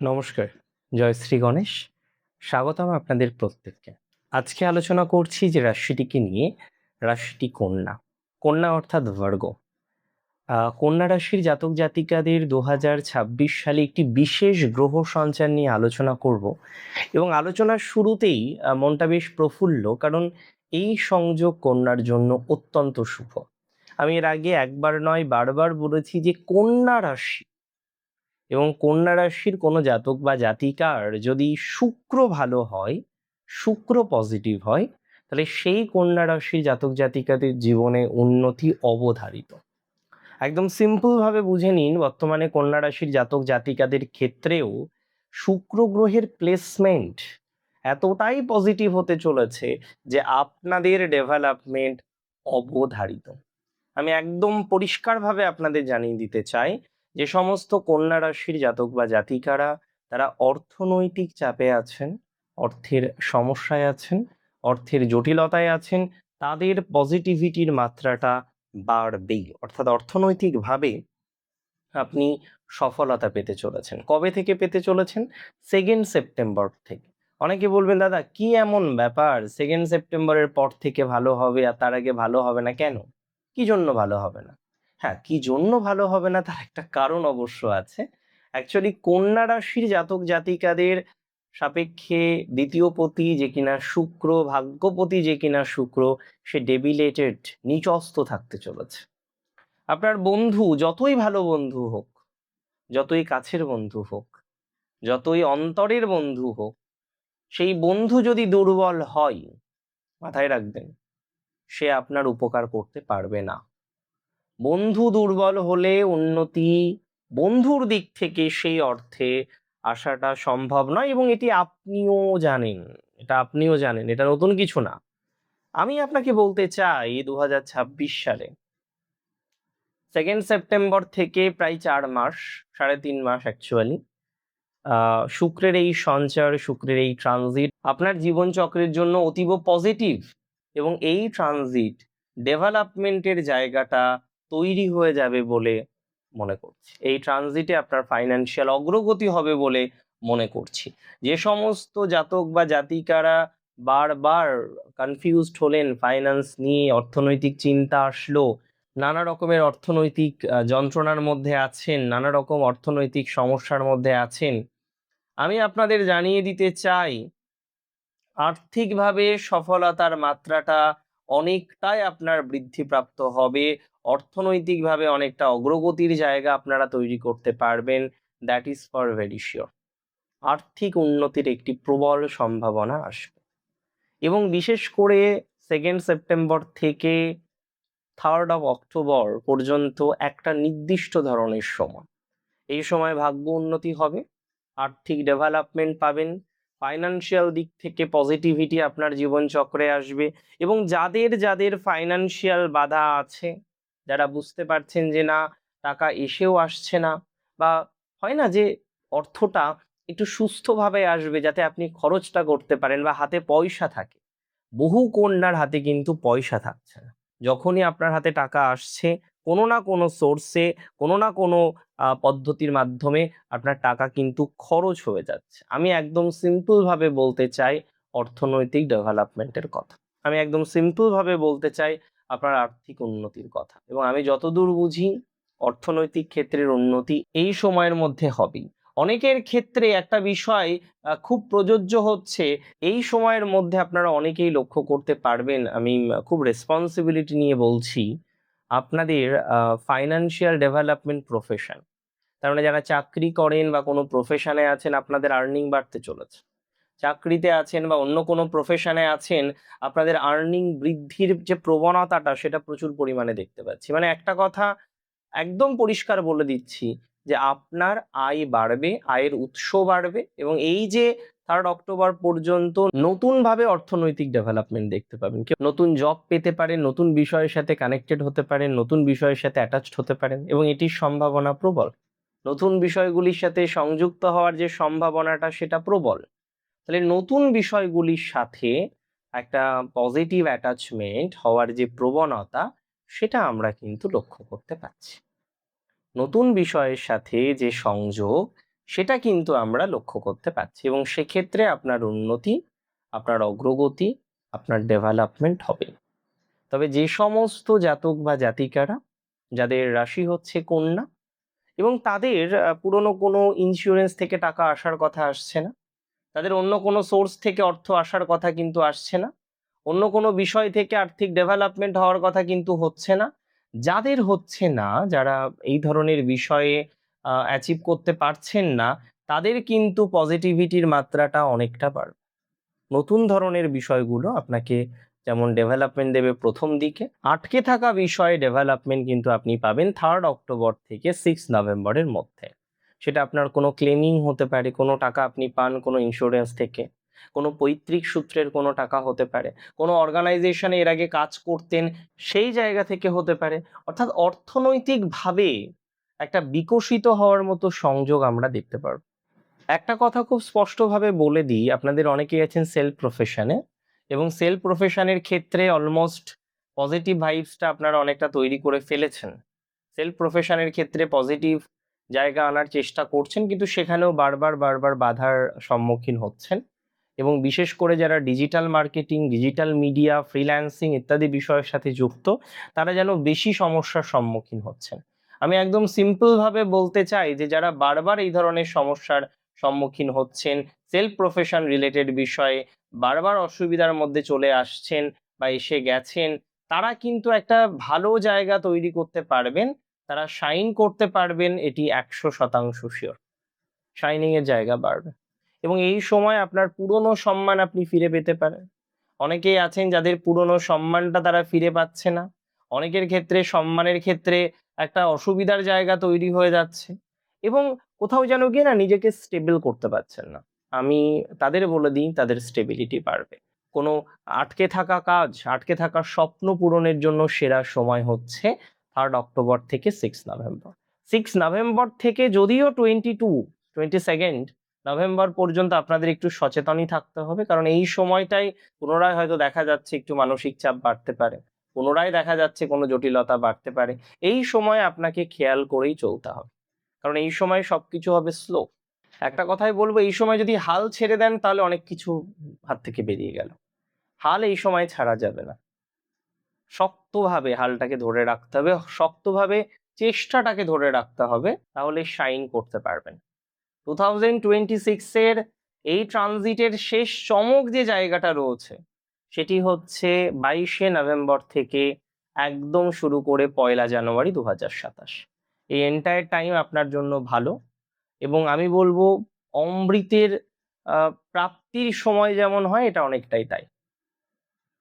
নমস্কার, জয় শ্রী গণেশ। স্বাগতম আপনাদের প্রত্যেককে। আজকে আলোচনা করছি যে রাশিটিকে নিয়ে, রাশিটি কন্যা। কন্যা অর্থাৎ ভার্গো। কন্যা রাশির জাতক জাতিকাদের 2026 সালে একটি বিশেষ গ্রহ সঞ্চার নিয়ে আলোচনা করব এবং আলোচনার শুরুতেই মনটা বেশ প্রফুল্ল, কারণ এই সংযোগ কন্যার জন্য অত্যন্ত শুভ। আমি এর আগে একবার নয় বারবার বলেছি যে কন্যা রাশি এবং কন্যা রাশির কোনো জাতক বা জাতিকার যদি শুক্র ভালো হয়, শুক্র পজিটিভ হয়, তাহলে সেই কন্যা রাশির জাতক জাতিকাদের জীবনে উন্নতি অবধারিত। একদম সিম্পল ভাবে বুঝে নিন, বর্তমানে কন্যা রাশির জাতক জাতিকাদের ক্ষেত্রেও শুক্র গ্রহের প্লেসমেন্ট এতটাই পজিটিভ হতে চলেছে যে আপনাদের ডেভেলপমেন্ট অবধারিত। আমি একদম পরিষ্কারভাবে আপনাদের জানিয়ে দিতে চাই, যে সমস্ত কন্যা রাশির জাতক বা জাতিকারা তারা অর্থনৈতিক চাপে আছেন, অর্থের সমস্যায় আছেন, অর্থের জটিলতায় আছেন, তাদের পজিটিভিটির মাত্রাটা বাড়বেই। অর্থাৎ অর্থনৈতিকভাবে আপনি সফলতা পেতে চলেছেন। কবে থেকে পেতে চলেছেন? 2 সেপ্টেম্বর থেকে। অনেকে বলবেন, দাদা কি এমন ব্যাপার 2 সেপ্টেম্বরের পর থেকে ভালো হবে আর তার আগে ভালো হবে না কেন? কি জন্য ভালো হবে না? হ্যাঁ, কি জন্য ভালো হবে না তার একটা কারণ অবশ্য আছে। অ্যাকচুয়ালি কন্যা রাশির জাতক জাতিকাদের সাপেক্ষে দ্বিতীয় পতি যে কিনা শুক্র, ভাগ্যপতি যে কিনা শুক্র, সে ডেবিলেটেড, নিচস্থ থাকতে চলেছে। আপনার বন্ধু যতই ভালো বন্ধু হোক, যতই কাছের বন্ধু হোক, যতই অন্তরের বন্ধু হোক, সেই বন্ধু যদি দুর্বল হয়, মাথায় রাখবেন, সে আপনার উপকার করতে পারবে না। বন্ধু দুর্বল হলে উন্নতি বন্ধুর দিক থেকে সেই অর্থে আসাটা সম্ভব নয়, এবং এটি আপনিও জানেন। এটা নতুন কিছু না। আমি আপনাকে বলতে চাই, 2026 সালে 2 সেপ্টেম্বর থেকে প্রায় 4 মাস, 3.5 মাস অ্যাকচুয়ালি, শুক্রের এই সঞ্চার, শুক্রের এই ট্রানজিট আপনার জীবনচক্রের জন্য অতীব পজিটিভ, এবং এই ট্রানজিট ডেভেলপমেন্টের জায়গাটা তৈরি হয়ে যাবে বলে মনে করছি। এই ট্রানজিটে আপনার ফাইন্যান্সিয়াল অগ্রগতি হবে বলে মনে করছি। যে সমস্ত জাতক বা জাতিকারা বারবার কনফিউজড হলেন ফাইন্যান্স নিয়ে, অর্থনৈতিক চিন্তা আসলো, নানা রকমের অর্থনৈতিক যন্ত্রণার মধ্যে আছেন, নানা রকম অর্থনৈতিক সমস্যার মধ্যে আছেন, আমি আপনাদের জানিয়ে দিতে চাই, আর্থিকভাবে সফলতার মাত্রাটা অনেকটাই আপনার বৃদ্ধিপ্রাপ্ত হবে। অর্থনৈতিকভাবে অনেকটা অগ্রগতির জায়গা আপনারা তৈরি করতে পারবেন। That is for very sure. আর্থিক উন্নতির একটি প্রবল সম্ভাবনা আসবে, এবং বিশেষ করে 2 সেপ্টেম্বর থেকে 3 অক্টোবর পর্যন্ত একটা নির্দিষ্ট ধরনের সময়। এই সময় ভাগ্য উন্নতি হবে, আর্থিক ডেভেলপমেন্ট পাবেন, ফাইনান্সিয়াল দিক থেকে পজিটিভিটি আপনার জীবনচক্রে আসবে। এবং যাদের যাদের ফাইনান্সিয়াল বাধা আছে, যারা বুঝতে পারছেন যে না, টাকা এসেও আসছে না, বা হয় না যে অর্থটা একটু সুস্থভাবে আসবে যাতে আপনি খরচটা করতে পারেন বা হাতে পয়সা থাকে। বহু কন্যার হাতে কিন্তু পয়সা থাকছে না। যখনই আপনার হাতে টাকা আসছে, কোনো না কোনো সোর্সে, কোনো না কোনো পদ্ধতির মাধ্যমে আপনার টাকা কিন্তু খরচ হয়ে যাচ্ছে। আমি একদম সিম্পল ভাবে বলতে চাই অর্থনৈতিক ডেভেলপমেন্টের কথা। আমি একদম সিম্পল ভাবে বলতে চাই আপনার আর্থিক উন্নতির কথা। এবং আমি যতদূর বুঝি, অর্থনৈতিক ক্ষেত্রের উন্নতি এই সময়ের মধ্যে হবেই। অনেকের ক্ষেত্রে একটা বিষয় খুব প্রযোজ্য হচ্ছে, এই সময়ের মধ্যে আপনারা অনেকেই লক্ষ্য করতে পারবেন, আমি খুব রেসপন্সিবিলিটি নিয়ে বলছি, আপনাদের ফাইনান্সিয়াল ডেভেলপমেন্ট প্রফেশন, তার মানে যারা চাকরি করেন বা কোনো প্রফেশনে আছেন, আপনাদের আর্নিং বাড়তে চলেছে। চাকরিতে আছেন বা অন্য কোনো প্রফেশনে আছেন, আপনাদের আর্নিং বৃদ্ধির যে প্রবণতাটা, সেটা প্রচুর পরিমাণে দেখতে পাচ্ছি। মানে একটা কথা একদম পরিষ্কার বলে দিচ্ছি, যে আপনার আয় বাড়বে, আয়ের উৎস বাড়বে, এবং এই যে 3 অক্টোবর পর্যন্ত নতুন ভাবে অর্থনৈতিক ডেভেলপমেন্ট দেখতে পাবেন। কেউ নতুন জব পেতে পারেন, নতুন বিষয়ের সাথে কানেক্টেড হতে পারেন, নতুন বিষয়ের সাথে অ্যাটাচড হতে পারেন, এবং এটির সম্ভাবনা প্রবল। নতুন বিষয়গুলির সাথে সংযুক্ত হওয়ার যে সম্ভাবনাটা, সেটা প্রবল। তাহলে নতুন বিষয়গুলির সাথে একটা পজিটিভ অ্যাটাচমেন্ট হওয়ার যে প্রবণতা, সেটা আমরা কিন্তু লক্ষ্য করতে পারছি। নতুন বিষয়ের সাথে যে সংযোগ, সেটা কিন্তু আমরা লক্ষ্য করতে পারছি, এবং সেক্ষেত্রে আপনার উন্নতি, আপনার অগ্রগতি, আপনার ডেভেলপমেন্ট হবে। তবে যে সমস্ত জাতক বা জাতিকারা যাদের রাশি হচ্ছে কন্যা এবং তাদের পুরনো কোনো ইন্স্যুরেন্স থেকে টাকা আসার কথা আসছে না, তাদের অন্য কোনো সোর্স থেকে অর্থ আসার কথা কিন্তু আসছে না, অন্য কোনো বিষয় থেকে আর্থিক ডেভেলপমেন্ট হওয়ার কথা কিন্তু হচ্ছে না, যাদের হচ্ছে না, যারা এই ধরনের বিষয়ে অ্যাচিভ করতে পারছেন না, তাদের কিন্তু পজিটিভিটির মাত্রাটা অনেকটা বাড়বে। নতুন ধরনের বিষয়গুলো আপনাকে যেমন ডেভেলপমেন্ট দেবে প্রথম দিকে, আটকে থাকা বিষয়ে ডেভেলপমেন্ট কিন্তু আপনি পাবেন 3 অক্টোবর থেকে 6 নভেম্বরের মধ্যে। সেটা আপনার কোনো ক্লেমিং হতে পারে, কোনো টাকা আপনি পান কোনো ইন্স্যুরেন্স থেকে, কোনো পৈতৃক সূত্রের কোনো টাকা হতে পারে, কোনো অর্গানাইজেশনে এর আগে কাজ করতেন সেই জায়গা থেকে হতে পারে। অর্থাৎ অর্থনৈতিকভাবে একটা বিকশিত হওয়ার মতো সংযোগ আমরা দেখতে পারবো। একটা কথা খুব স্পষ্টভাবে বলে দিই, আপনাদের অনেকেই আছেন সেলফ প্রফেশনে, এবং সেলফ প্রফেশনের ক্ষেত্রে অলমোস্ট পজিটিভ ভাইবসটা আপনারা অনেকটা তৈরি করে ফেলেছেন। সেলফ প্রফেশনের ক্ষেত্রে পজিটিভ জায়গা আনার চেষ্টা করছেন, কিন্তু সেখানেও বারবার বারবার বাধার সম্মুখীন হচ্ছেন। এবং বিশেষ করে যারা digital marketing, digital media, freelancing ইত্যাদি বিষয়ের সাথে যুক্ত, তারা যেন বেশি সমস্যার সম্মুখীন হচ্ছেন। আমি একদম সিম্পলভাবে বলতে চাই যে যারা বারবার এই ধরনের সমস্যার সম্মুখীন হচ্ছেন, সেলফ প্রফেশন রিলেটেড বিষয়ে বারবার অসুবিধার মধ্যে চলে আসছেন বা এসে গেছেন, তারা কিন্তু একটা ভালো জায়গা তৈরি করতে পারবেন, তারা শাইন করতে পারবেন, এটি 100% শিওর। শাইনিং এর জায়গা বাড়বে এবং এই সময় আপনার পুরনো সম্মান আপনি ফিরে পেতে পারেন। অনেকেই আছেন যাদের পুরনো সম্মানটা তারা ফিরে পাচ্ছে না, অনেকের ক্ষেত্রে সম্মানের ক্ষেত্রে একটা অসুবিধার জায়গা তৈরি হয়ে যাচ্ছে এবং কোথাও যেন গিয়ে না নিজেকে স্টেবল করতে পারছেন না। আমি তাদের বলে দিই, তাদের স্টেবিলিটি বাড়বে। কোনো আটকে থাকা কাজ, আটকে থাকা স্বপ্ন পূরণের জন্য সেরা সময় হচ্ছে 3 অক্টোবর থেকে 6 নভেম্বর। 6 নভেম্বর থেকে যদিও 22 নভেম্বর পর্যন্ত আপনাদের একটু সচেতনই থাকতে হবে, কারণ এই সময়টাই পুনরায় হয়তো দেখা যাচ্ছে একটু মানসিক চাপ বাড়তে পারে, পুনরায় দেখা যাচ্ছে কোনো জটিলতা বাড়তে পারে। এই সময় আপনাকে খেয়াল করেই চলতে হবে, কারণ এই সময় সবকিছু হবে স্লো। একটা কথাই বলবো, এই সময় যদি হাল ছেড়ে দেন তাহলে অনেক কিছু হাত থেকে বেরিয়ে গেল। হাল এই সময় ছাড়া যাবে না, শক্তভাবে হালটাকে ধরে রাখতে হবে, শক্তভাবে চেষ্টাটাকে ধরে রাখতে হবে, তাহলে শাইন করতে পারবেন। 2026 এর এই ট্রানজিটের শেষ চমক যে জায়গাটা রয়েছে, সেটি হচ্ছে 22 নভেম্বর থেকে একদম শুরু করে 1 জানুয়ারি 2027। এই এন্টায়ার টাইম আপনার জন্য ভালো, এবং আমি বলবো অমৃতের প্রাপ্তির সময় যেমন হয়, এটা অনেকটাই তাই।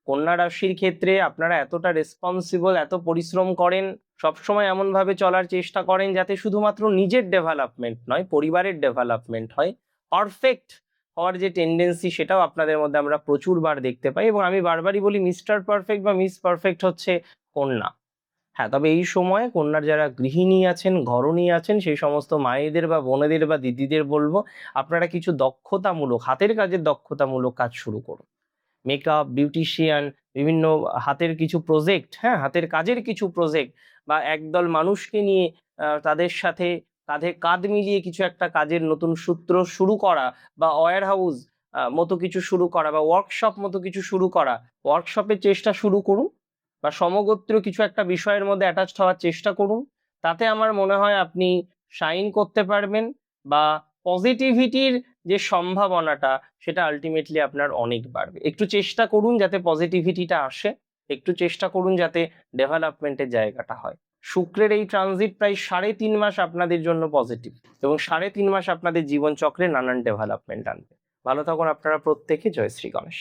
কন্যা রাশির ক্ষেত্রে আপনারা এতটা রেসপন্সিবল, এত পরিশ্রম করেন, সবসময় এমনভাবে চলার চেষ্টা করেন যাতে শুধুমাত্র নিজের ডেভেলপমেন্ট নয়, পরিবারের ডেভেলপমেন্ট হয়। পারফেক্ট হওয়ার যে টেন্ডেন্সি, সেটাও আপনাদের মধ্যে আমরা প্রচুরবার দেখতে পাই, এবং আমি বারবারই বলি মিস্টার পারফেক্ট বা মিস পারফেক্ট হচ্ছে কন্যা। হ্যাঁ, তবে এই সময়ে কন্যার যারা গৃহিণী আছেন, ঘরণী আছেন, সেই সমস্ত মায়েদের বা বোনেদের বা দিদিদের বলবো, আপনারা কিছু দক্ষতামূলক, হাতের কাজের দক্ষতামূলক কাজ শুরু করুন। মেকআপ, বিউটিশিয়ান, বিভিন্ন হাতের কিছু প্রজেক্ট, হ্যাঁ, হাতের কাজের কিছু প্রজেক্ট, বা একদল মানুষকে নিয়ে তাদের সাথে কাঁধে কাঁধ মিলিয়ে কিছু একটা কাজের নতুন সূত্র শুরু করা, বা ওয়্যার হাউস মতো কিছু শুরু করা, বা ওয়ার্কশপ মতো কিছু শুরু করা, ওয়ার্কশপের চেষ্টা শুরু করুন, বা সমগোত্রীয় কিছু একটা বিষয়ের মধ্যে অ্যাটাচড হওয়ার চেষ্টা করুন। তাতে আমার মনে হয় আপনি শাইন করতে পারবেন, বা পজিটিভিটির যে সম্ভাবনাটা, সেটা আলটিমেটলি আপনার অনেক বাড়বে। একটু চেষ্টা করুন যাতে পজিটিভিটিটা আসে, একটু চেষ্টা করুন যাতে ডেভেলপমেন্টের জায়গাটা হয়। শুক্রের এই ট্রানজিট প্রায় 3.5 মাস আপনাদের জন্য পজিটিভ, এবং 3.5 মাস আপনাদের জীবনচক্রে নানান ডেভেলপমেন্ট আনবে। ভালো থাকুন আপনারা প্রত্যেকে। জয় শ্রী গণেশ।